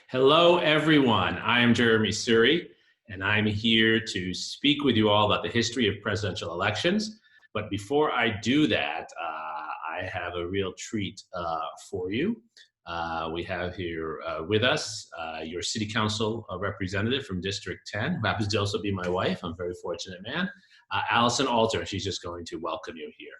Hello, everyone. I am Jeremy Suri, and I'm here to speak with you all about the history of presidential elections. But before I do that, I have a real treat for you. We have here with us your City Council representative from District 10, who happens to also be my wife. I'm a very fortunate man. Allison Alter. She's just going to welcome you here.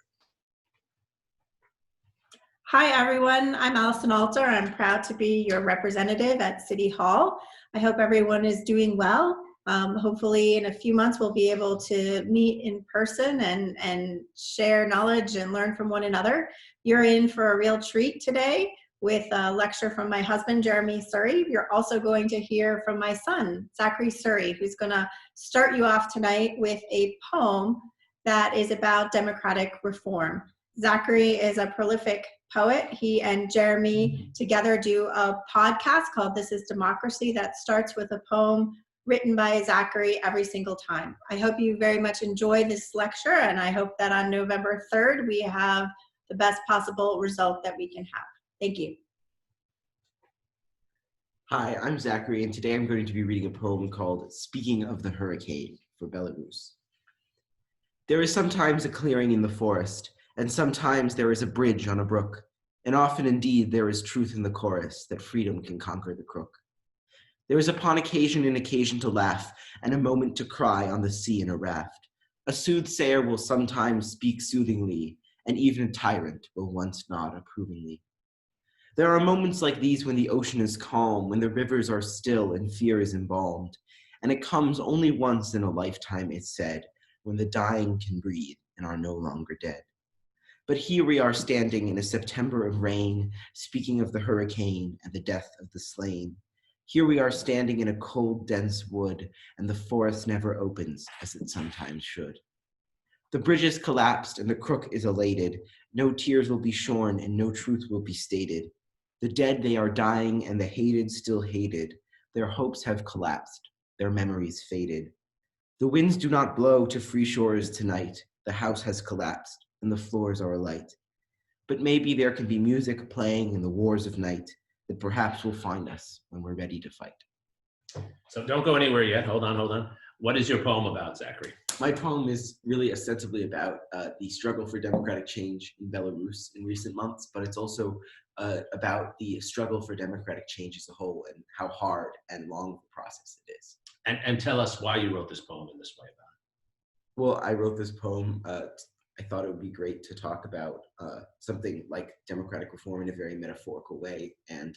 Hi, everyone. I'm Allison Alter. I'm proud to be your representative at City Hall. I hope everyone is doing well. Hopefully in a few months, we'll be able to meet in person and share knowledge and learn from one another. You're in for a real treat today with a lecture from my husband, Jeremy Suri. You're also going to hear from my son, Zachary Suri, who's going to start you off tonight with a poem that is about democratic reform. Zachary is a prolific poet. He and Jeremy together do a podcast called This is Democracy that starts with a poem written by Zachary every single time. I hope you very much enjoy this lecture, and I hope that on November 3rd we have the best possible result that we can have. Thank you. Hi, I'm Zachary, and today I'm going to be reading a poem called Speaking of the Hurricane for Belarus. There is sometimes a clearing in the forest, and sometimes there is a bridge on a brook, and often indeed there is truth in the chorus that freedom can conquer the crook. There is upon occasion an occasion to laugh, and a moment to cry on the sea in a raft. A soothsayer will sometimes speak soothingly, and even a tyrant will once nod approvingly. There are moments like these when the ocean is calm, when the rivers are still and fear is embalmed, and it comes only once in a lifetime, it's said, when the dying can breathe and are no longer dead. But here we are standing in a September of rain, speaking of the hurricane and the death of the slain. Here we are standing in a cold, dense wood, and the forest never opens, as it sometimes should. The bridge is collapsed and the crook is elated. No tears will be shorn and no truth will be stated. The dead, they are dying, and the hated still hated. Their hopes have collapsed, their memories faded. The winds do not blow to free shores tonight. The house has collapsed, and the floors are alight. But maybe there can be music playing in the wars of night that perhaps will find us when we're ready to fight. So don't go anywhere yet. Hold on. What is your poem about, Zachary? My poem is really ostensibly about the struggle for democratic change in Belarus in recent months, but it's also about the struggle for democratic change as a whole and how hard and long the process it is. And tell us why you wrote this poem in this way about it. Well, I wrote this poem. I thought it would be great to talk about something like democratic reform in a very metaphorical way and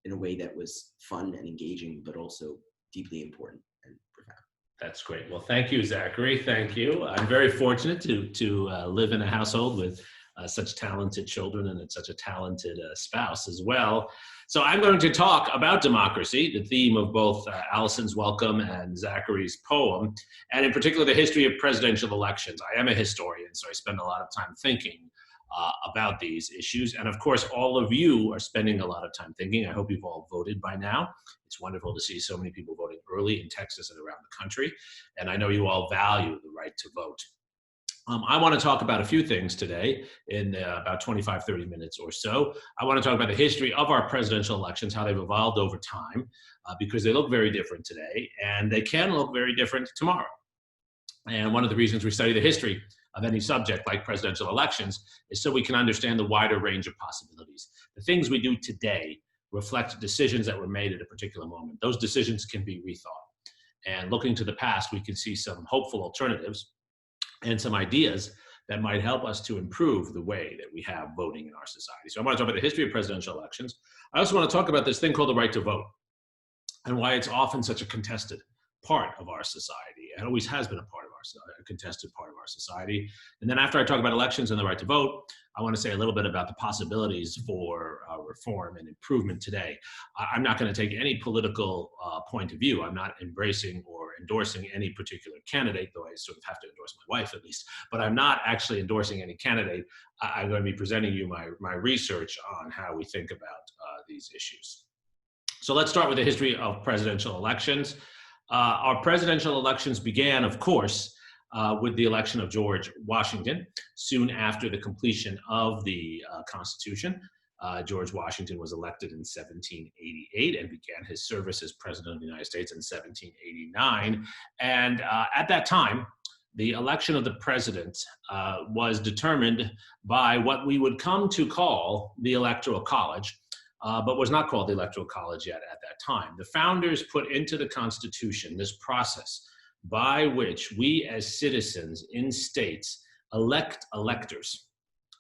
in a way that was fun and engaging, but also deeply important and profound. That's great. Well, thank you, Zachary. Thank you. I'm very fortunate to live in a household with such talented children and such a talented spouse as well. So I'm going to talk about democracy, the theme of both Allison's welcome and Zachary's poem, and in particular the history of presidential elections. I am a historian, so I spend a lot of time thinking about these issues. And of course, all of you are spending a lot of time thinking. I hope you've all voted by now. It's wonderful to see so many people voting early in Texas and around the country. And I know you all value the right to vote. I want to talk about a few things today in about 25, 30 minutes or so. I want to talk about the history of our presidential elections, how they've evolved over time, because they look very different today, and they can look very different tomorrow. And one of the reasons we study the history of any subject like presidential elections is so we can understand the wider range of possibilities. The things we do today reflect decisions that were made at a particular moment. Those decisions can be rethought. And looking to the past, we can see some hopeful alternatives and some ideas that might help us to improve the way that we have voting in our society. So I want to talk about the history of presidential elections. I also want to talk about this thing called the right to vote and why it's often such a contested part of our society. It always has been a contested part of our society. And then after I talk about elections and the right to vote, I want to say a little bit about the possibilities for reform and improvement today. I'm not going to take any political point of view. I'm not embracing or endorsing any particular candidate, though I sort of have to endorse my wife at least, but I'm not actually endorsing any candidate. I'm going to be presenting you my research on how we think about these issues. So let's start with the history of presidential elections. Our presidential elections began, of course, with the election of George Washington soon after the completion of the Constitution. George Washington was elected in 1788 and began his service as President of the United States in 1789. And at that time, the election of the president was determined by what we would come to call the Electoral College, but was not called the Electoral College yet at that time. The founders put into the Constitution this process by which we as citizens in states elect electors,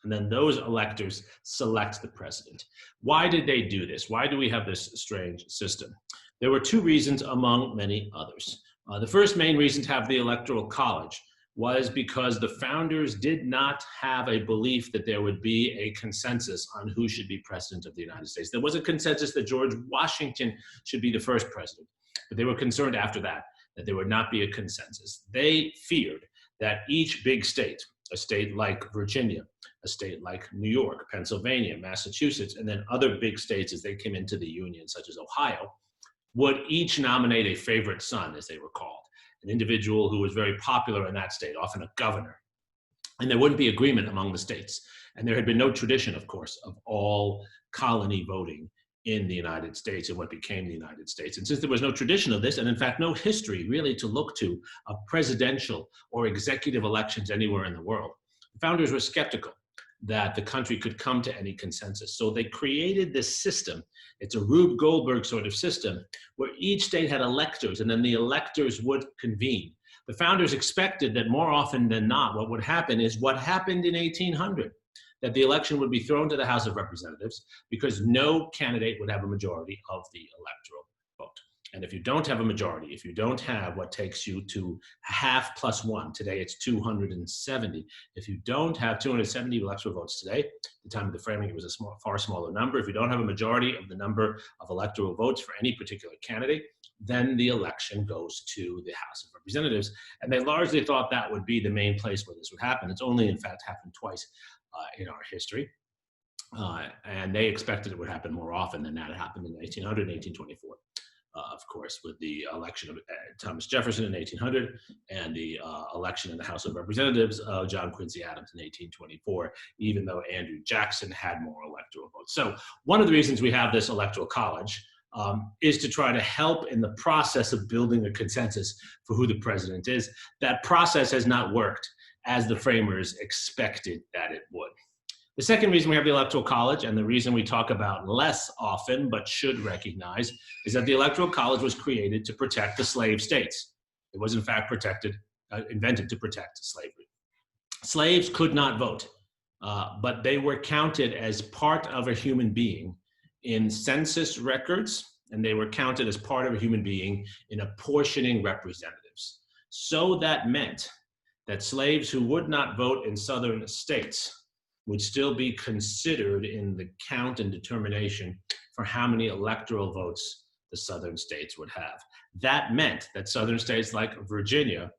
and then those electors select the president. Why did they do this? Why do we have this strange system? There were two reasons among many others. The first main reason to have the Electoral College was because the founders did not have a belief that there would be a consensus on who should be president of the United States. There was a consensus that George Washington should be the first president, but they were concerned after that there would not be a consensus. They feared that each big state, a state like Virginia, a state like New York, Pennsylvania, Massachusetts, and then other big states as they came into the Union, such as Ohio, would each nominate a favorite son, as they were called, an individual who was very popular in that state, often a governor. And there wouldn't be agreement among the states. And there had been no tradition, of course, of all colony voting in the United States and what became the United States. And since there was no tradition of this, and in fact, no history really to look to of presidential or executive elections anywhere in the world, the founders were skeptical that the country could come to any consensus. So they created this system. It's a Rube Goldberg sort of system where each state had electors and then the electors would convene. The founders expected that more often than not, what would happen is what happened in 1800, that the election would be thrown to the House of Representatives because no candidate would have a majority of the electoral vote. And if you don't have a majority, if you don't have what takes you to half plus one, today it's 270. If you don't have 270 electoral votes today, at the time of the framing, it was a far smaller number. If you don't have a majority of the number of electoral votes for any particular candidate, then the election goes to the House of Representatives. And they largely thought that would be the main place where this would happen. It's only, in fact, happened twice in our history. And they expected it would happen more often than that. It happened in 1800 and 1824. Of course, with the election of Thomas Jefferson in 1800 and the election in the House of Representatives of John Quincy Adams in 1824, even though Andrew Jackson had more electoral votes. So one of the reasons we have this electoral college is to try to help in the process of building a consensus for who the president is. That process has not worked as the framers expected that it would. The second reason we have the Electoral College, and the reason we talk about less often but should recognize, is that the Electoral College was created to protect the slave states. It was in fact invented to protect slavery. Slaves could not vote, but they were counted as part of a human being in census records, and they were counted as part of a human being in apportioning representatives. So that meant that slaves who would not vote in southern states would still be considered in the count and determination for how many electoral votes the southern states would have. That meant that southern states like Virginia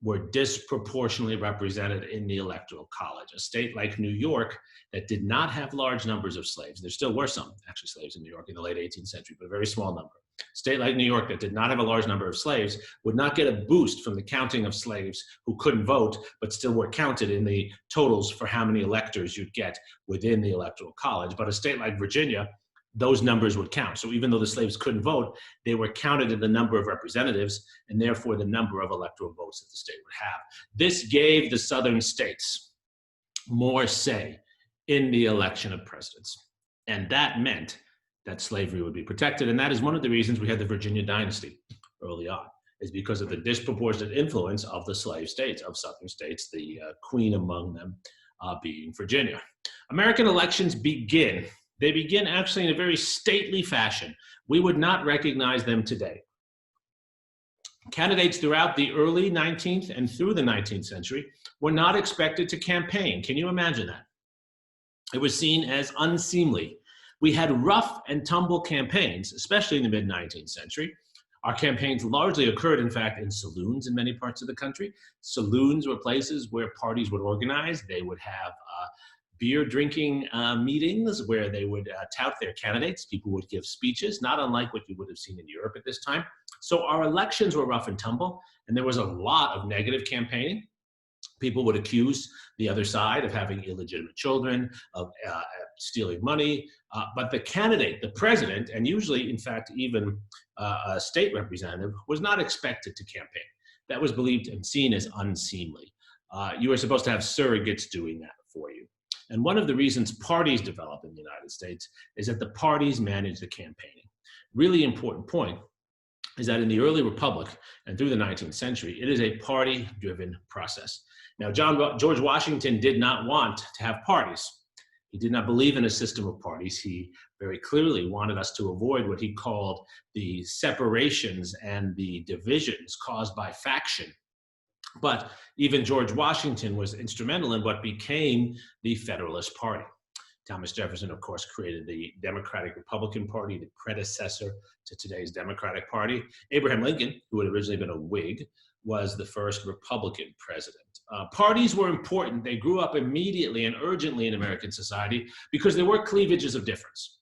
were disproportionately represented in the Electoral College. A state like New York that did not have large numbers of slaves, there still were some actually slaves in New York in the late 18th century, but a very small number. A state like New York that did not have a large number of slaves would not get a boost from the counting of slaves who couldn't vote, but still were counted in the totals for how many electors you'd get within the Electoral College. But a state like Virginia, those numbers would count. So even though the slaves couldn't vote, they were counted in the number of representatives and therefore the number of electoral votes that the state would have. This gave the southern states more say in the election of presidents. And that meant that slavery would be protected. And that is one of the reasons we had the Virginia dynasty early on, is because of the disproportionate influence of the slave states, of southern states, the queen among them being Virginia. American elections begin. They begin actually in a very stately fashion. We would not recognize them today. Candidates throughout the early 19th and through the 19th century were not expected to campaign. Can you imagine that? It was seen as unseemly. We had rough and tumble campaigns, especially in the mid-19th century. Our campaigns largely occurred, in fact, in saloons in many parts of the country. Saloons were places where parties would organize. They would have beer drinking meetings where they would tout their candidates. People would give speeches, not unlike what you would have seen in Europe at this time. So our elections were rough and tumble, and there was a lot of negative campaigning. People would accuse the other side of having illegitimate children, of stealing money, but the candidate, the president, and usually, in fact, even a state representative, was not expected to campaign. That was believed and seen as unseemly. You were supposed to have surrogates doing that for you. And one of the reasons parties develop in the United States is that the parties manage the campaigning. Really important point is that in the early republic and through the 19th century, it is a party-driven process. Now, George Washington did not want to have parties. He did not believe in a system of parties. He very clearly wanted us to avoid what he called the separations and the divisions caused by faction. But even George Washington was instrumental in what became the Federalist Party. Thomas Jefferson, of course, created the Democratic Republican Party, the predecessor to today's Democratic Party. Abraham Lincoln, who had originally been a Whig, was the first Republican president. Parties were important. They grew up immediately and urgently in American society because there were cleavages of difference.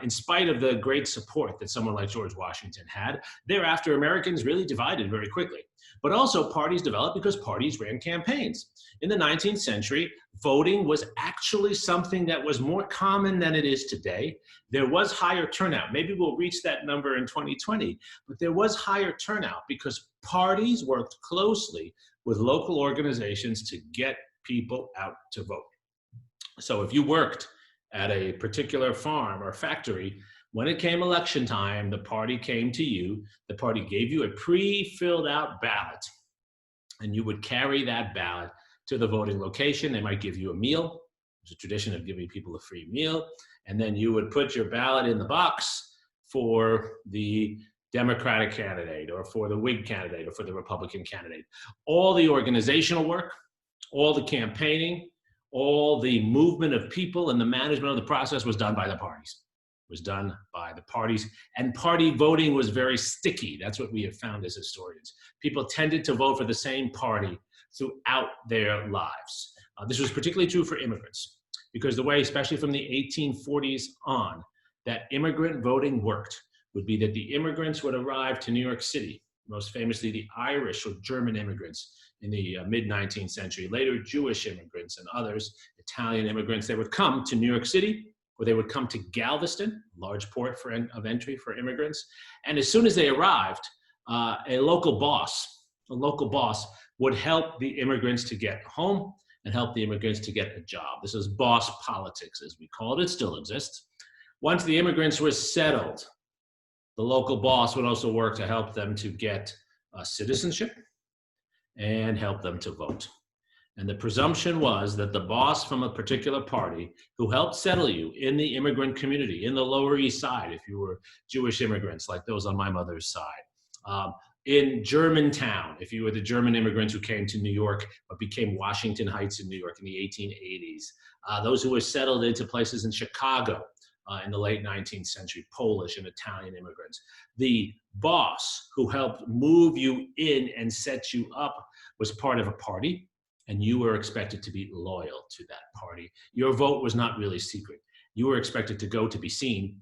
In spite of the great support that someone like George Washington had, thereafter Americans really divided very quickly. But also parties developed because parties ran campaigns. In the 19th century, voting was actually something that was more common than it is today. There was higher turnout. Maybe we'll reach that number in 2020, but there was higher turnout because parties worked closely with local organizations to get people out to vote. So if you worked at a particular farm or factory, when it came election time, the party came to you, the party gave you a pre-filled out ballot, and you would carry that ballot to the voting location. They might give you a meal. There's a tradition of giving people a free meal. And then you would put your ballot in the box for the Democratic candidate or for the Whig candidate or for the Republican candidate. All the organizational work, all the campaigning, all the movement of people and the management of the process was done by the parties. It was done by the parties, and party voting was very sticky. That's what we have found as historians. People tended to vote for the same party throughout their lives. This was particularly true for immigrants, because the way, especially from the 1840s on, that immigrant voting worked would be that the immigrants would arrive to New York City, most famously the Irish or German immigrants in the mid-19th century, later Jewish immigrants and others, Italian immigrants. They would come to New York City, or they would come to Galveston, large port of entry for immigrants. And as soon as they arrived, a local boss would help the immigrants to get home and help the immigrants to get a job. This is boss politics, as we call it. It still exists. Once the immigrants were settled, the local boss would also work to help them to get citizenship and help them to vote. And the presumption was that the boss from a particular party who helped settle you in the immigrant community, in the Lower East Side, if you were Jewish immigrants like those on my mother's side, in Germantown, if you were the German immigrants who came to New York, but became Washington Heights in New York in the 1880s, those who were settled into places in Chicago in the late 19th century, Polish and Italian immigrants. The boss who helped move you in and set you up was part of a party, and you were expected to be loyal to that party. Your vote was not really secret. You were expected to go to be seen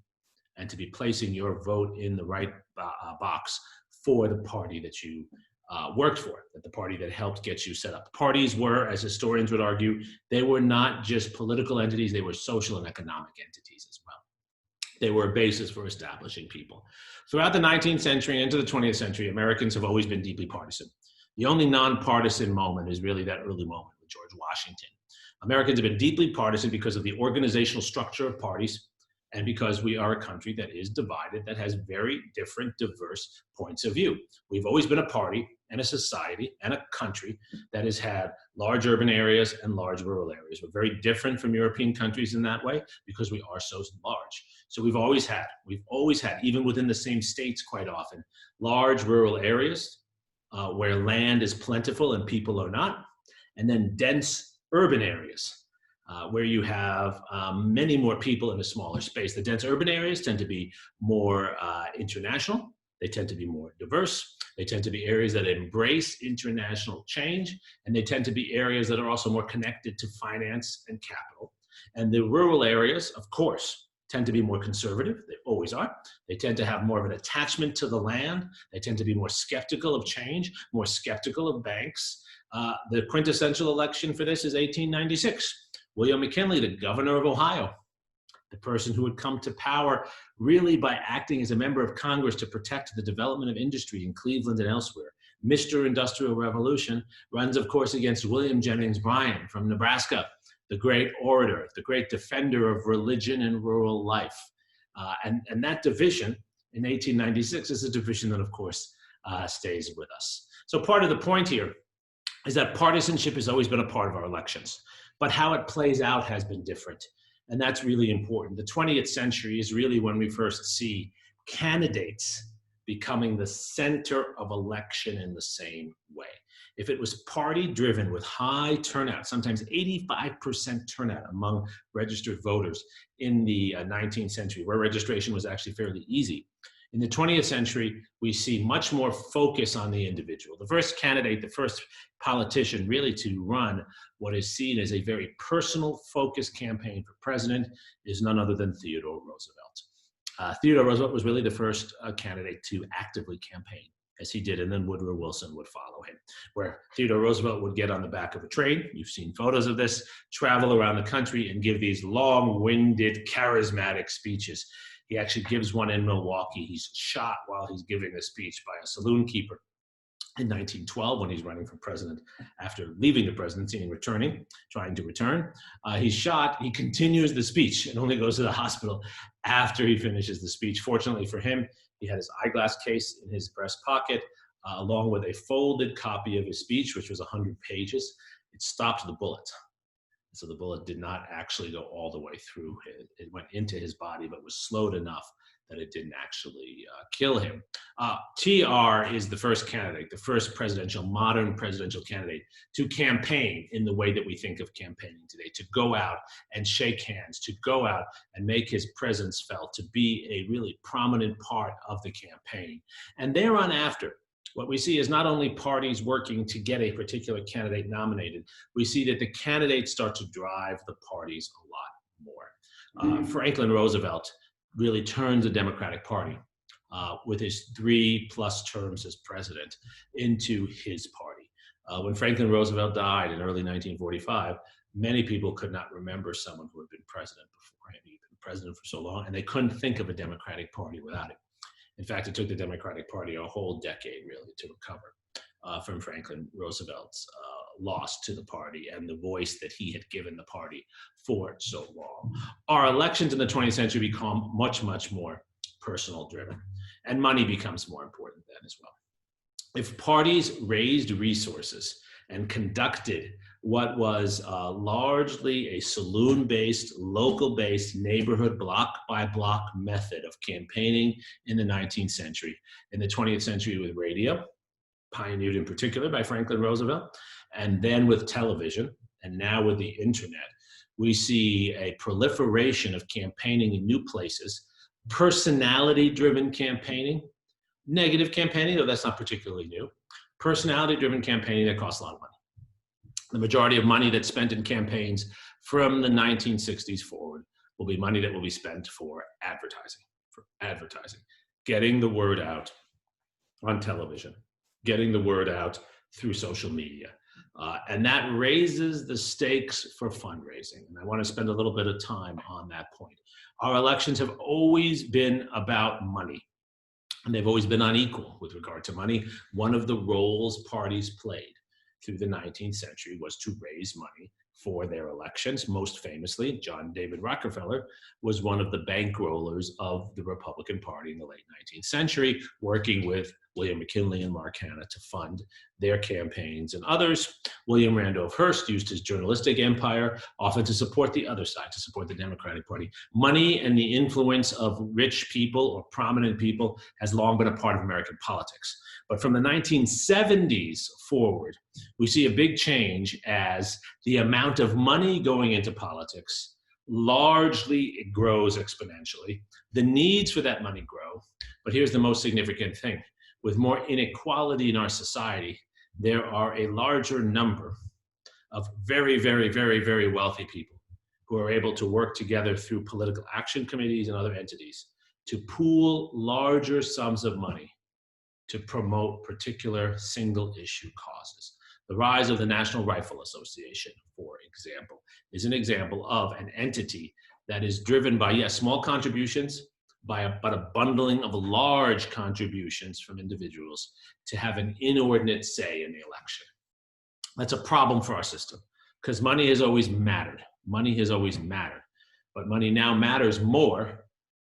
and to be placing your vote in the right box for the party that you worked for, that the party that helped get you set up. Parties were, as historians would argue, they were not just political entities, they were social and economic entities as well. They were a basis for establishing people. Throughout the 19th century and into the 20th century, Americans have always been deeply partisan. The only nonpartisan moment is really that early moment with George Washington. Americans have been deeply partisan because of the organizational structure of parties and because we are a country that is divided, that has very different, diverse points of view. We've always been a party and a society and a country that has had large urban areas and large rural areas. We're very different from European countries in that way because we are so large. So we've always had, even within the same states quite often, large rural areas where land is plentiful and people are not, and then dense urban areas where you have many more people in a smaller space. The dense urban areas tend to be more international. They tend to be more diverse. They tend to be areas that embrace international change, and they tend to be areas that are also more connected to finance and capital. And the rural areas, of course, tend to be more conservative. They always are. They tend to have more of an attachment to the land. They tend to be more skeptical of change, more skeptical of banks. The quintessential election for this is 1896. William McKinley, the governor of Ohio, the person who had come to power really by acting as a member of Congress to protect the development of industry in Cleveland and elsewhere. Mr. Industrial Revolution runs, of course, against William Jennings Bryan from Nebraska, the great orator, the great defender of religion and rural life. And that division in 1896 is a division that, of course, stays with us. So part of the point here is that partisanship has always been a part of our elections, but how it plays out has been different. And that's really important. The 20th century is really when we first see candidates becoming the center of election in the same way. If it was party driven with high turnout, sometimes 85% turnout among registered voters in the 19th century, where registration was actually fairly easy. In the 20th century, we see much more focus on the individual. The first candidate, the first politician really to run what is seen as a very personal focused campaign for president is none other than Theodore Roosevelt. Theodore Roosevelt was really the first candidate to actively campaign, as he did, and then Woodrow Wilson would follow him, where Theodore Roosevelt would get on the back of a train, you've seen photos of this, travel around the country and give these long-winded, charismatic speeches. He actually gives one in Milwaukee. He's shot while he's giving a speech by a saloon keeper in 1912 when he's running for president after leaving the presidency and trying to return. He's shot. He continues the speech and only goes to the hospital after he finishes the speech. Fortunately for him, he had his eyeglass case in his breast pocket, along with a folded copy of his speech, which was 100 pages. It stopped the bullet. So the bullet did not actually go all the way through. It went into his body, but was slowed enough that it didn't actually kill him. TR is the first candidate, the first modern presidential candidate to campaign in the way that we think of campaigning today, to go out and shake hands, to go out and make his presence felt, to be a really prominent part of the campaign. And thereon after, what we see is not only parties working to get a particular candidate nominated, we see that the candidates start to drive the parties a lot more. Franklin Roosevelt really turned the Democratic Party with his 3+ terms as president into his party. When Franklin Roosevelt died in early 1945, many people could not remember someone who had been president before him. He'd been president for so long, and they couldn't think of a Democratic Party without it. In fact, it took the Democratic Party a whole decade, really, to recover from Franklin Roosevelt's loss to the party and the voice that he had given the party for so long. Our elections in the 20th century become much, much more personal driven, and money becomes more important then as well. If parties raised resources and conducted what was largely a saloon-based, local-based, neighborhood block-by-block method of campaigning in the 19th century. In the 20th century with radio, pioneered in particular by Franklin Roosevelt, and then with television, and now with the internet, we see a proliferation of campaigning in new places, personality-driven campaigning, negative campaigning, though that's not particularly new, personality-driven campaigning that costs a lot of money. The majority of money that's spent in campaigns from the 1960s forward will be money that will be spent for advertising, getting the word out on television, getting the word out through social media. And that raises the stakes for fundraising. And I want to spend a little bit of time on that point. Our elections have always been about money, and they've always been unequal with regard to money. One of the roles parties played through the 19th century was to raise money for their elections. Most famously, John David Rockefeller was one of the bankrollers of the Republican Party in the late 19th century, working with William McKinley and Mark Hanna to fund their campaigns and others. William Randolph Hearst used his journalistic empire often to support the other side, to support the Democratic Party. Money and the influence of rich people or prominent people has long been a part of American politics. But from the 1970s forward, we see a big change as the amount of money going into politics largely it grows exponentially. The needs for that money grow, but here's the most significant thing. With more inequality in our society, there are a larger number of very, very, very, very wealthy people who are able to work together through political action committees and other entities to pool larger sums of money to promote particular single issue causes. The rise of the National Rifle Association, for example, is an example of an entity that is driven by, yes, small contributions, but a bundling of large contributions from individuals to have an inordinate say in the election. That's a problem for our system because money has always mattered. Money has always mattered, but money now matters more,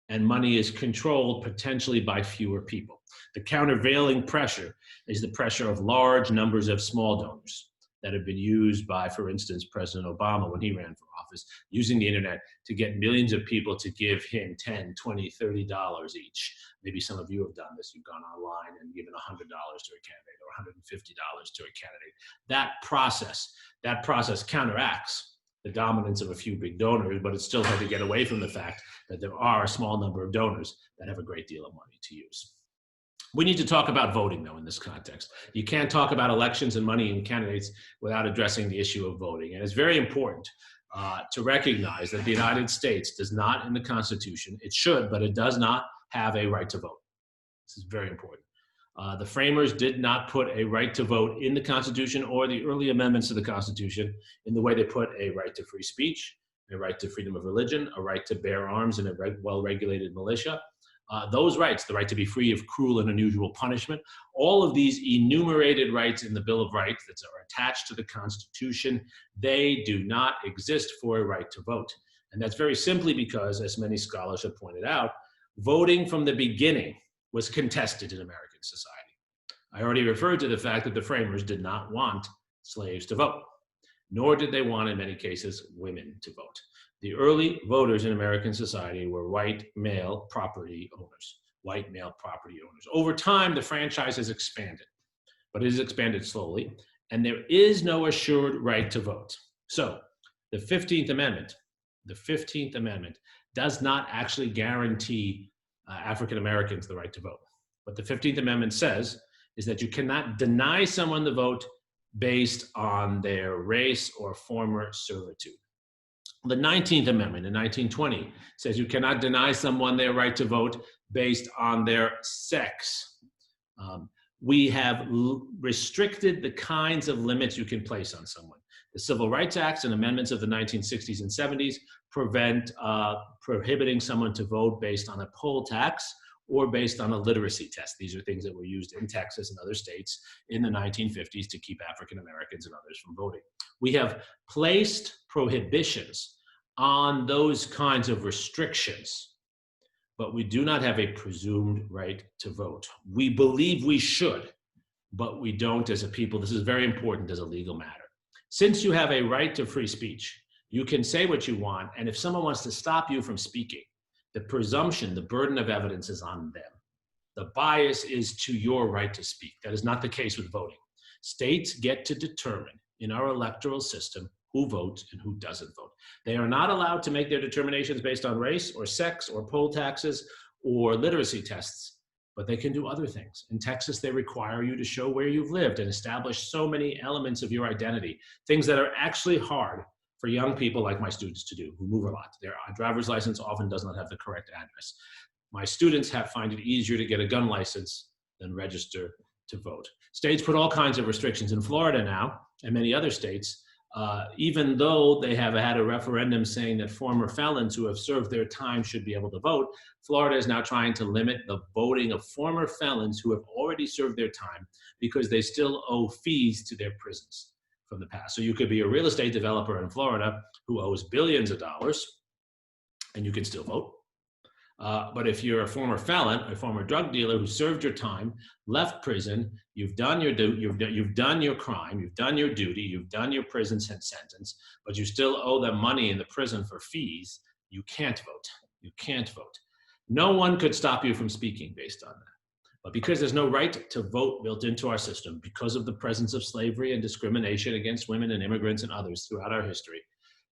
and money is controlled potentially by fewer people. The countervailing pressure is the pressure of large numbers of small donors that have been used by, for instance, President Obama when he ran for office, using the internet to get millions of people to give him $10, $20, $30 each. Maybe some of you have done this. You've gone online and given $100 to a candidate or $150 to a candidate. That process counteracts the dominance of a few big donors, but it's still hard to get away from the fact that there are a small number of donors that have a great deal of money to use. We need to talk about voting, though, in this context. You can't talk about elections and money and candidates without addressing the issue of voting. And it's very important to recognize that the United States does not, in the Constitution, it should, but it does not have a right to vote. This is very important. The framers did not put a right to vote in the Constitution or the early amendments to the Constitution in the way they put a right to free speech, a right to freedom of religion, a right to bear arms in a well-regulated militia. Those rights, the right to be free of cruel and unusual punishment, all of these enumerated rights in the Bill of Rights that are attached to the Constitution, they do not exist for a right to vote. And that's very simply because, as many scholars have pointed out, voting from the beginning was contested in American society. I already referred to the fact that the framers did not want slaves to vote, nor did they want, in many cases, women to vote. The early voters in American society were white male property owners, Over time, the franchise has expanded, but it has expanded slowly, and there is no assured right to vote. So the 15th Amendment does not actually guarantee African Americans the right to vote. What the 15th Amendment says is that you cannot deny someone the vote based on their race or former servitude. The 19th Amendment in 1920 says you cannot deny someone their right to vote based on their sex. We have restricted the kinds of limits you can place on someone. The Civil Rights Acts and amendments of the 1960s and 70s prevent prohibiting someone to vote based on a poll tax or based on a literacy test. These are things that were used in Texas and other states in the 1950s to keep African Americans and others from voting. We have placed prohibitions on those kinds of restrictions, but we do not have a presumed right to vote. We believe we should, but we don't as a people. This is very important as a legal matter. Since you have a right to free speech, you can say what you want, and if someone wants to stop you from speaking, the presumption, the burden of evidence is on them. The bias is to your right to speak. That is not the case with voting. States get to determine in our electoral system who votes and who doesn't vote. They are not allowed to make their determinations based on race or sex or poll taxes or literacy tests, but they can do other things. In Texas, they require you to show where you've lived and establish so many elements of your identity, things that are actually hard for young people like my students to do, who move a lot. Their driver's license often does not have the correct address. My students find it easier to get a gun license than register to vote. States put all kinds of restrictions. In Florida now, and many other states, even though they have had a referendum saying that former felons who have served their time should be able to vote, Florida is now trying to limit the voting of former felons who have already served their time because they still owe fees to their prisons from the past. So you could be a real estate developer in Florida who owes billions of dollars and you can still vote. But if you're a former felon, a former drug dealer who served your time, left prison, you've done your crime, you've done your duty, you've done your prison sentence, but you still owe them money in the prison for fees, you can't vote. You can't vote. No one could stop you from speaking based on that. But because there's no right to vote built into our system, because of the presence of slavery and discrimination against women and immigrants and others throughout our history,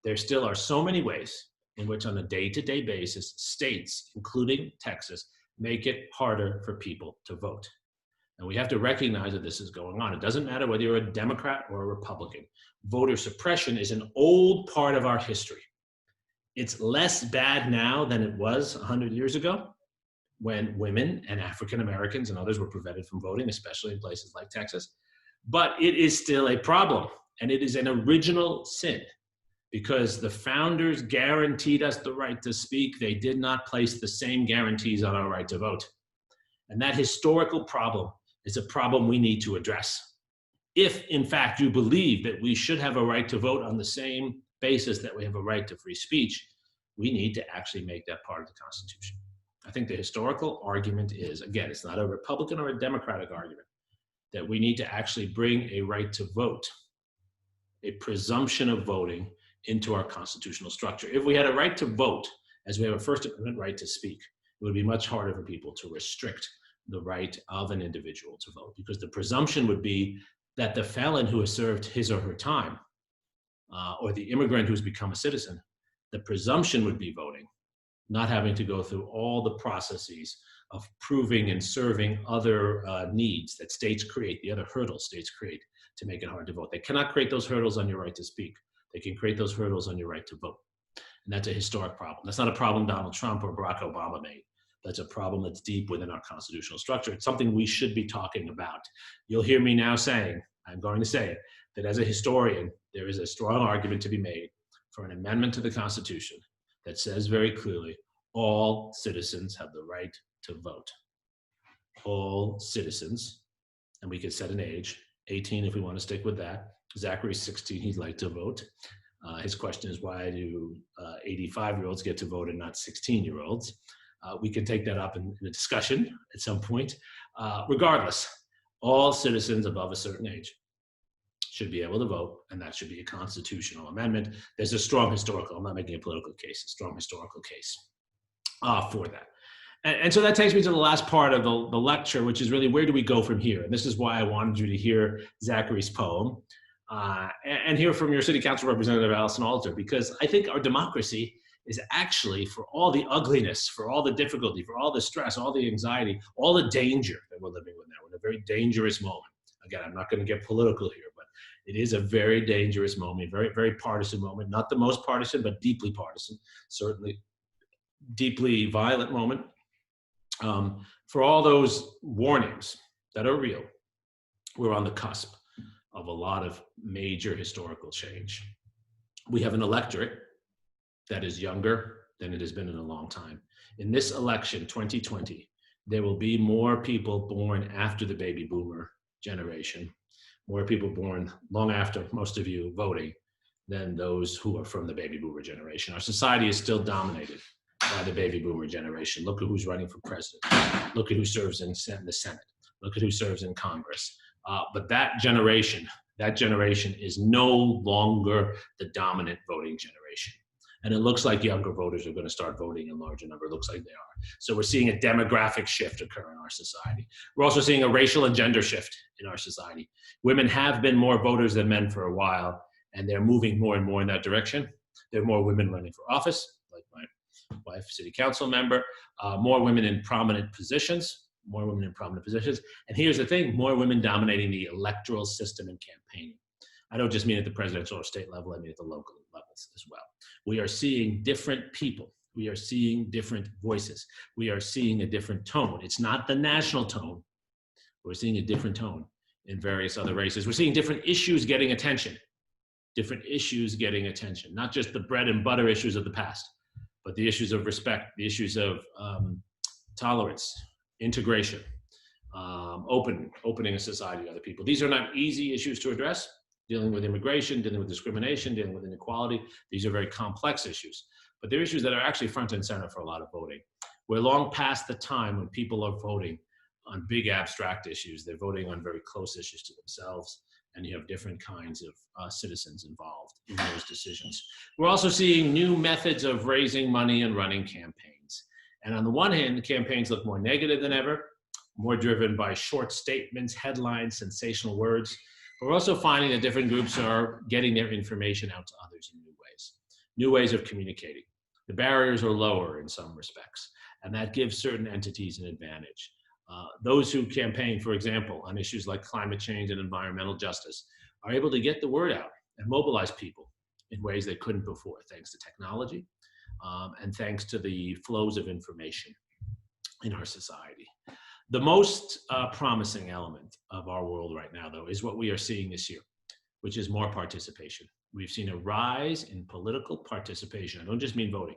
there still are so many ways in which on a day-to-day basis, states, including Texas, make it harder for people to vote. And we have to recognize that this is going on. It doesn't matter whether you're a Democrat or a Republican. Voter suppression is an old part of our history. It's less bad now than it was 100 years ago, when women and African Americans and others were prevented from voting, especially in places like Texas. But it is still a problem, and it is an original sin, because the founders guaranteed us the right to speak. They did not place the same guarantees on our right to vote. And that historical problem is a problem we need to address. If, in fact, you believe that we should have a right to vote on the same basis that we have a right to free speech, we need to actually make that part of the Constitution. I think the historical argument is, again, it's not a Republican or a Democratic argument, that we need to actually bring a right to vote, a presumption of voting, into our constitutional structure. If we had a right to vote, as we have a First Amendment right to speak, it would be much harder for people to restrict the right of an individual to vote, because the presumption would be that the felon who has served his or her time, or the immigrant who's become a citizen, the presumption would be voting, not having to go through all the processes of proving and serving other needs that states create, the other hurdles states create to make it hard to vote. They cannot create those hurdles on your right to speak. They can create those hurdles on your right to vote. And that's a historic problem. That's not a problem Donald Trump or Barack Obama made. That's a problem that's deep within our constitutional structure. It's something we should be talking about. You'll hear me now saying, I'm going to say it, that as a historian, there is a strong argument to be made for an amendment to the Constitution that says very clearly, all citizens have the right to vote. All citizens, and we could set an age, 18 if we want to stick with that. Zachary's 16, he'd like to vote. His question is, why do 85-year-olds get to vote and not 16-year-olds? We can take that up in a discussion at some point. Regardless, all citizens above a certain age should be able to vote, and that should be a constitutional amendment. There's a strong historical, I'm not making a political case, a strong historical case for that. And so that takes me to the last part of the lecture, which is really, where do we go from here? And this is why I wanted you to hear Zachary's poem and hear from your city council representative, Allison Alter, because I think our democracy is actually, for all the ugliness, for all the difficulty, for all the stress, all the anxiety, all the danger that we're living with now, we're in a very dangerous moment. Again, I'm not going to get political here, but it is a very dangerous moment, very, very partisan moment, not the most partisan, but deeply partisan, certainly deeply violent moment. For all those warnings that are real, we're on the cusp of a lot of major historical change. We have an electorate that is younger than it has been in a long time. In this election, 2020, there will be more people born after the baby boomer generation, more people born long after most of you voting, than those who are from the baby boomer generation. Our society is still dominated by the baby boomer generation. Look at who's running for president. Look at who serves in the Senate. Look at who serves in Congress. But that generation is no longer the dominant voting generation. And it looks like younger voters are going to start voting in larger number. It looks like they are. So we're seeing a demographic shift occur in our society. We're also seeing a racial and gender shift in our society. Women have been more voters than men for a while, and they're moving more and more in that direction. There are more women running for office, like my wife, city council member, more women in prominent positions, And here's the thing, more women dominating the electoral system and campaigning. I don't just mean at the presidential or state level, I mean at the local levels as well. We are seeing different people. We are seeing different voices. We are seeing a different tone. It's not the national tone. We're seeing a different tone in various other races. We're seeing different issues getting attention. Not just the bread and butter issues of the past, but the issues of respect, the issues of tolerance, integration, opening a society to other people. These are not easy issues to address. Dealing with immigration, dealing with discrimination, dealing with inequality. These are very complex issues, but they're issues that are actually front and center for a lot of voting. We're long past the time when people are voting on big abstract issues. They're voting on very close issues to themselves, and you have different kinds of citizens involved in those decisions. We're also seeing new methods of raising money and running campaigns. And on the one hand, the campaigns look more negative than ever, more driven by short statements, headlines, sensational words. But we're also finding that different groups are getting their information out to others in new ways of communicating. The barriers are lower in some respects, and that gives certain entities an advantage. Those who campaign, for example, on issues like climate change and environmental justice are able to get the word out and mobilize people in ways they couldn't before, thanks to technology, and thanks to the flows of information in our society. The most promising element of our world right now, though, is what we are seeing this year, which is more participation. We've seen a rise in political participation. I don't just mean voting,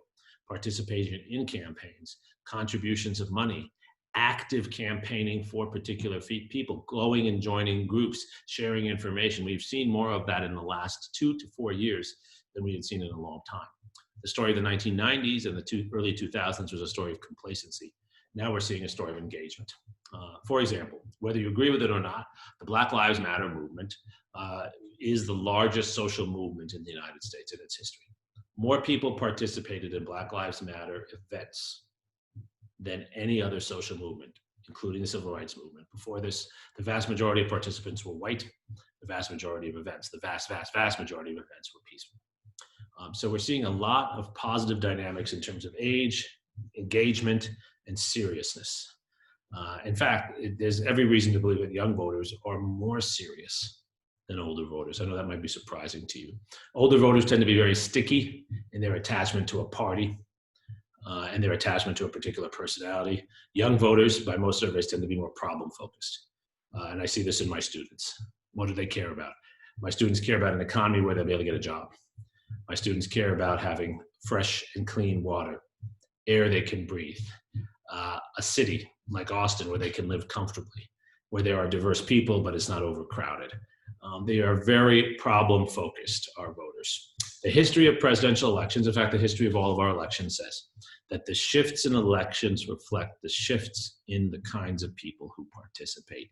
participation in campaigns, contributions of money, active campaigning for particular people, going and joining groups, sharing information. We've seen more of that in the last 2 to 4 years than we had seen in a long time. The story of the 1990s and the early 2000s was a story of complacency. Now we're seeing a story of engagement. For example, whether you agree with it or not, the Black Lives Matter movement is the largest social movement in the United States in its history. More people participated in Black Lives Matter events than any other social movement, including the civil rights movement. Before this, the vast majority of participants were white. The vast majority of events, the vast majority of events were peaceful. So we're seeing a lot of positive dynamics in terms of age, engagement, and seriousness. In fact, there's every reason to believe that young voters are more serious than older voters. I know that might be surprising to you. Older voters tend to be very sticky in their attachment to a party and their attachment to a particular personality. Young voters, by most surveys, tend to be more problem-focused. And I see this in my students. What do they care about? My students care about an economy where they'll be able to get a job. My students care about having fresh and clean water, air they can breathe, a city like Austin where they can live comfortably, where there are diverse people, but it's not overcrowded. They are very problem-focused, our voters. The history of presidential elections, in fact, the history of all of our elections says that the shifts in elections reflect the shifts in the kinds of people who participate.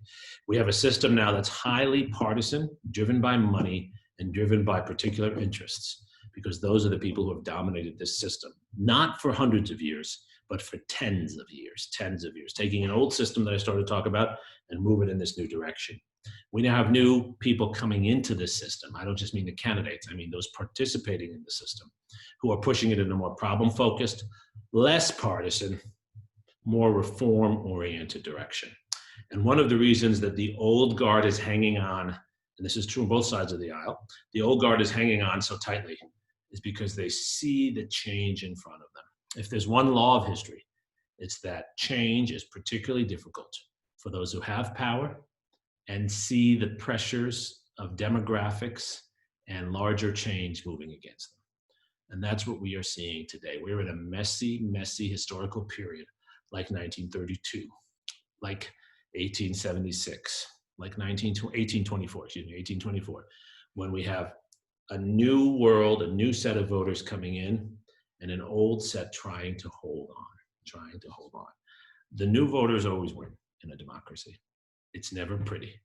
We have a system now that's highly partisan, driven by money, and driven by particular interests, because those are the people who have dominated this system, not for hundreds of years, but for tens of years, taking an old system that I started to talk about and move it in this new direction. We now have new people coming into this system. I don't just mean the candidates, I mean those participating in the system, who are pushing it in a more problem-focused, less partisan, more reform-oriented direction. And one of the reasons that the old guard is hanging on, and this is true on both sides of the aisle, the old guard is hanging on so tightly is because they see the change in front of them. If there's one law of history, it's that change is particularly difficult for those who have power and see the pressures of demographics and larger change moving against them. And that's what we are seeing today. We're in a messy, messy historical period like 1932, like 1876, like 1824, when we have a new world, a new set of voters coming in, and an old set trying to hold on. The new voters always win in a democracy. It's never pretty,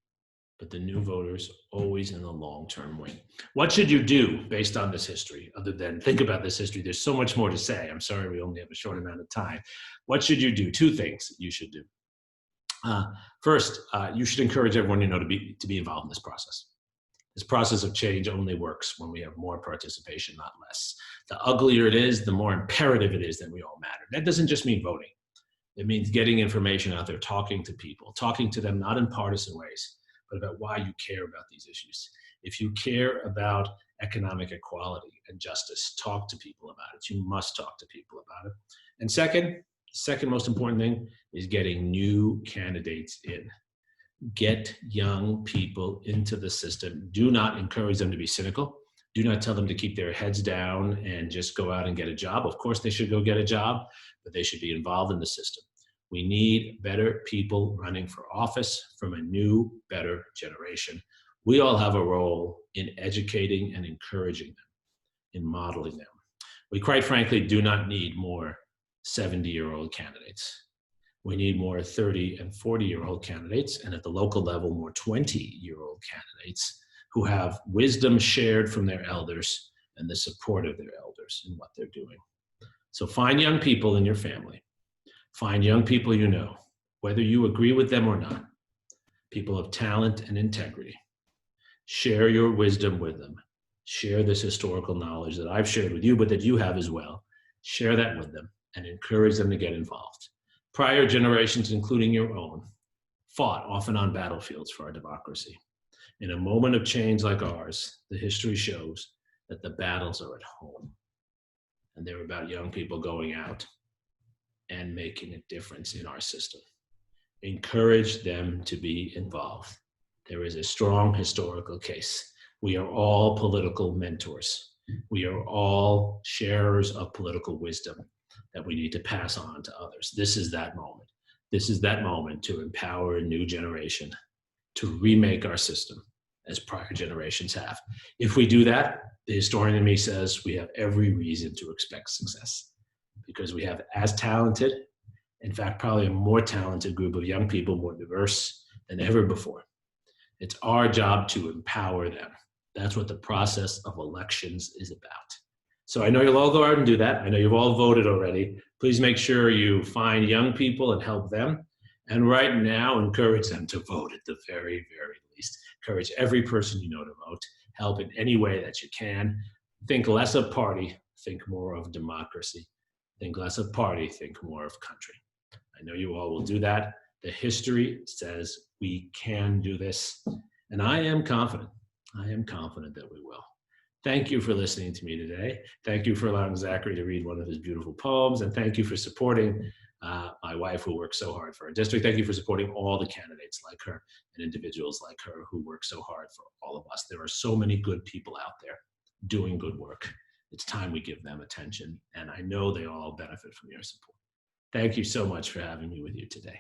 but the new voters always in the long term win. What should you do based on this history, other than think about this history? There's so much more to say. I'm sorry we only have a short amount of time. What should you do? 2 things you should do. First, you should encourage everyone you know to be involved in this process. This process of change only works when we have more participation, not less. The uglier it is, the more imperative it is that we all matter. That doesn't just mean voting. It means getting information out there, talking to people, talking to them not in partisan ways, but about why you care about these issues. If you care about economic equality and justice, talk to people about it. You must talk to people about it. And second most important thing is getting new candidates in. Get young people into the system. Do not encourage them to be cynical. Do not tell them to keep their heads down and just go out and get a job. Of course, they should go get a job, but they should be involved in the system. We need better people running for office from a new, better generation. We all have a role in educating and encouraging them, in modeling them. We quite frankly do not need more 70-year-old candidates. We need more 30 and 40-year-old candidates, and at the local level, more 20-year-old candidates who have wisdom shared from their elders and the support of their elders in what they're doing. So find young people in your family. Find young people you know, whether you agree with them or not, people of talent and integrity. Share your wisdom with them. Share this historical knowledge that I've shared with you, but that you have as well. Share that with them and encourage them to get involved. Prior generations, including your own, fought often on battlefields for our democracy. In a moment of change like ours, the history shows that the battles are at home. and they're about young people going out and making a difference in our system. Encourage them to be involved. There is a strong historical case. We are all political mentors. We are all sharers of political wisdom that we need to pass on to others. This is that moment. This is that moment to empower a new generation to remake our system as prior generations have. If we do that, the historian in me says we have every reason to expect success, because we have as talented, in fact, probably a more talented group of young people, more diverse than ever before. It's our job to empower them. That's what the process of elections is about. So I know you'll all go out and do that. I know you've all voted already. Please make sure you find young people and help them. And right now, encourage them to vote at the very, very least. Encourage every person you know to vote. Help in any way that you can. Think less of party, think more of democracy. Think less of party, think more of country. I know you all will do that. The history says we can do this, and I am confident that we will. Thank you for listening to me today. Thank you for allowing Zachary to read one of his beautiful poems, and thank you for supporting my wife, who works so hard for our district. Thank you for supporting all the candidates like her and individuals like her who work so hard for all of us. There are so many good people out there doing good work. It's time we give them attention, and I know they all benefit from your support. Thank you so much for having me with you today.